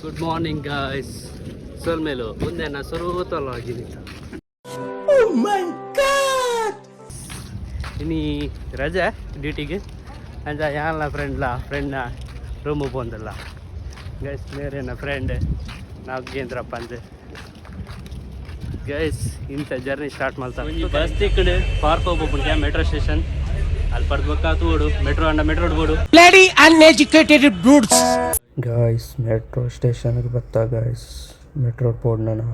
Good morning guys. ಸೊಲ್ಮೇಲು ಮುಂದೆ ನಾ ಸ್ವರೂತಲಾಗಿನಿ ಇನಿ ರಜೆ ಡ್ಯೂಟಿಗೆ ಅಂಚ ಯಾನ ಫ್ರೆಂಡ್ನ ರೂಮು ಬಂದಲ್ಲ ಗೈಸ್. ಮೇರೇನ ಫ್ರೆಂಡ್ ನಾಗೇಂದ್ರಪ್ಪ ಅಂದೆ ಗೈಸ್. ಇಂಥ ಜರ್ನಿ ಸ್ಟಾರ್ಟ್ ಮಾಡ್ತಾರೆ ಬಸ್ ತಿಕ್ಕಡು ಪಾರ್ಕ್ ಹೋಗ್ಬೇಕು ಮೆಟ್ರೋ ಸ್ಟೇಷನ್ ಅಲ್ಲಿ ಪಡ್ಬೇಕಾತು ಓಡು ಮೆಟ್ರೋ ಅಂಡ ಮೆಟ್ರೋ ಬೋಡು bloody uneducated brutes. Guys metro ಸ್ಟೇಷನ್ಗೆ ಬತ್ತಾ ಗಾಯ್ಸ್. ಮೆಟ್ರೋ ಬೋರ್ಡ್ ನಾನು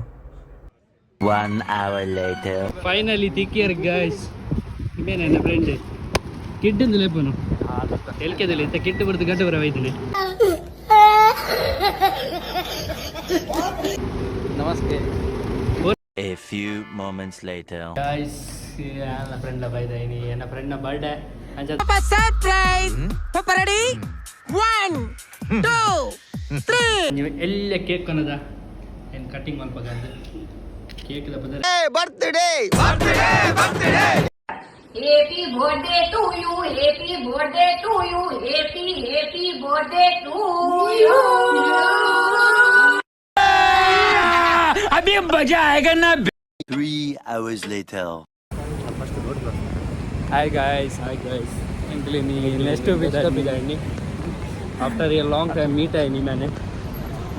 1 hour later. ಫೈನಲಿ ತಿಕ್ಕಿಯರ್ ಗಾಯ್ಸ್. ಇವೇನ ನನ್ನ ಫ್ರೆಂಡ್ ಕಿಡ್ಡಿಂದು ಲೇಪನು ಎಲ್ಕೆದಲ್ಲಿ ಇಂಥ ಕಿಟ್ಟು ಬರ್ತದೆ ಗಂಟೆ ಬರ ಹೋಯ್ತೀನಿ. ನಮಸ್ತೆ. A few moments later. Guys ನನ್ನ ಫ್ರೆಂಡ್ ಬೈದ ಇನಿ ನನ್ನ ಫ್ರೆಂಡ್ನ ಬರ್ಡೇ ಅಂಚ Surprise! Papa ready? 1, 2, 3. ನೀವು ಎಲ್ಲ ಕೇಕ್ ಅನ್ನೋದ ಏನು ಕಟ್ಟಿಂಗ್ ಮಾಡ್ಬೇಕಂತ ಕೇಕ್ ಪದ Hey, birthday! Happy birthday to you, happy birthday to you, happy birthday to you. अभी मजा आएगा ना. 3 hours later. ಹಾಯ್ ಗಾಯ್ಸ್ ಎಂಕ್ಲಿ ನೀ ನೆಕ್ಸ್ಟ್ ಬಿದ್ದಾನಿ after a long time meet ಆಯ್ನಿ ನಾನು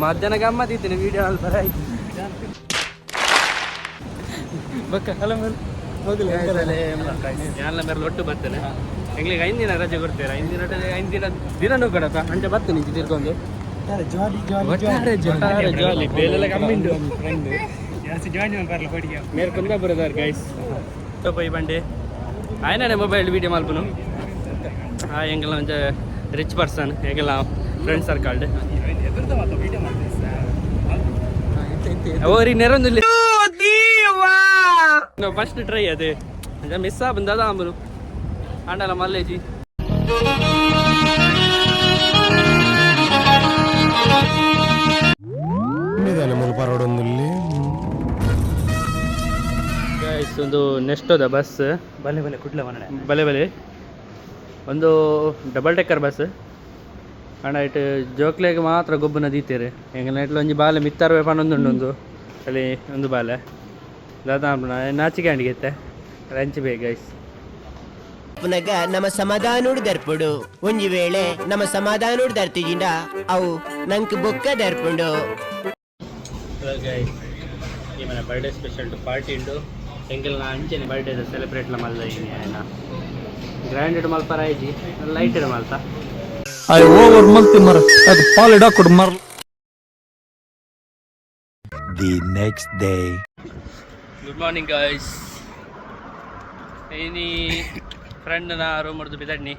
ಮಧ್ಯಾಹ್ನ ಗಮ್ಮತ್ತಿದ್ದೀನಿ ವೀಡಿಯೋ ಅಲ್ಲಿ ಬರ ಆಯ್ತು ಬಕ್ಕ ಅಲ್ಲ ಮೇಲೆ ಹೋಗಲಿ ಎಲ್ಲ ಮೇಲೆ ಒಟ್ಟು ಬರ್ತೇನೆ ಎಂಗ್ಲಿಗೆ 5 ದಿನ ರಜೆ ಕೊಡ್ತೀರಾ 5 ದಿನನೂ ಕಡತ ಅಂಚೆ ಬರ್ತೀನಿ ತಿರ್ಕೊಂಡು ಜಾಲಿ ಬೇಲೆಲ್ಲ ಕಮ್ಮಿಂಡು ಫ್ರೆಂಡ್ ಮೇರೆ ಕುಂದ ಬರೋದಾರ ಗೈಸ್ ಪೈ ಬಂಡೆ ಆಯ್ನಾನೆ ಮೊಬೈಲ್ ವೀಡಿಯೋ ಮಲ್ಪನು ಹೆಂಗೆಲ್ಲ ಒಂಚ ರಿಚ್ ಪರ್ಸನ್ ಹೆಂಗೆಲ್ಲ ಫ್ರೆಂಡ್ ಸರ್ಕಲ್ಡ್ ಓರಿ ನೆರೊಂದು ಫಸ್ಟ್ ಟ್ರೈ ಅದೇ ಮಿಸ್ ಬಂದದ ಅಂಬರು ಅಂಡಲ ಮಲ್ಲೇಜಿ ಒಂದು ನೆಕ್ಸ್ಟ್ ಹೋದ ಬಸ್ ಬಲೆ ಕುಡ್ಲ ಬಲೆ ಒಂದು ಡಬಲ್ ಟೆಕ್ಕರ್ ಬಸ್ ಅಣ್ಣ ಇಟ್ಟು ಜೋಕ್ಲೆಗೆ ಮಾತ್ರ ಗೊಬ್ಬನ ದೀತೀರಿ ಹೆಂಗೆ ಇಟ್ಲು ಒಂಜಿ ಬಾಲೆ ಮಿತ್ತಾರು ಪನ್ನೊಂದುಂಡು ಅಲ್ಲಿ ಒಂದು ಬಾಲೆ ದಾದಾ ನಾಚಿಕೆ ಅಂಡಿಗೆತ್ತೆ ರಂಚಿ ಬೇಗ ಗೈಸ್. ಪುನಗ ನಮ್ಮ ಸಮಾಧಾನೋಡು ದರ್ಪುಡು ಒಂಜಿ ವೇಳೆ ನಮ್ಮ ಸಮಾಧಾನೋಡು ದರ್ತಿಜಿಂಡ ಅವು ನಂಗೆ ಬೊಕ್ಕ ದರ್ಪುಂಡು ಗೈಸ್. ಈ ಮನೆ ಬರ್ಡೇ ಸ್ಪೆಷಲ್ ಪಾರ್ಟಿ ಉಂಡು ಹೆಂಗೆಲ್ಲ ನಾ ಅಂಚೆನೆ ಬರ್ಡೇದ ಸೆಲೆಬ್ರೇಟ್ಲ ಮಲ್ದ ಇದ್ದೀನಿ ಆಯ್ನ ಗ್ರ್ಯಾಂಡೆಡ್ ಮಲ್ಪರ ಆಯ್ಜಿ ಲೈಟೆಡ್ ಮಲ್ತ ಐ ಓವರ್ ಮಲ್ತಿ ಮರ ಅದು ಪಾಲಿಡ ಕೊಡು ಮರ. The next day. Good morning guys. ಏನಿ ಫ್ರೆಂಡ್ನ ರೂಮ್ ಹೊಡೆದು ಬಿದ್ದಣ್ಣಿ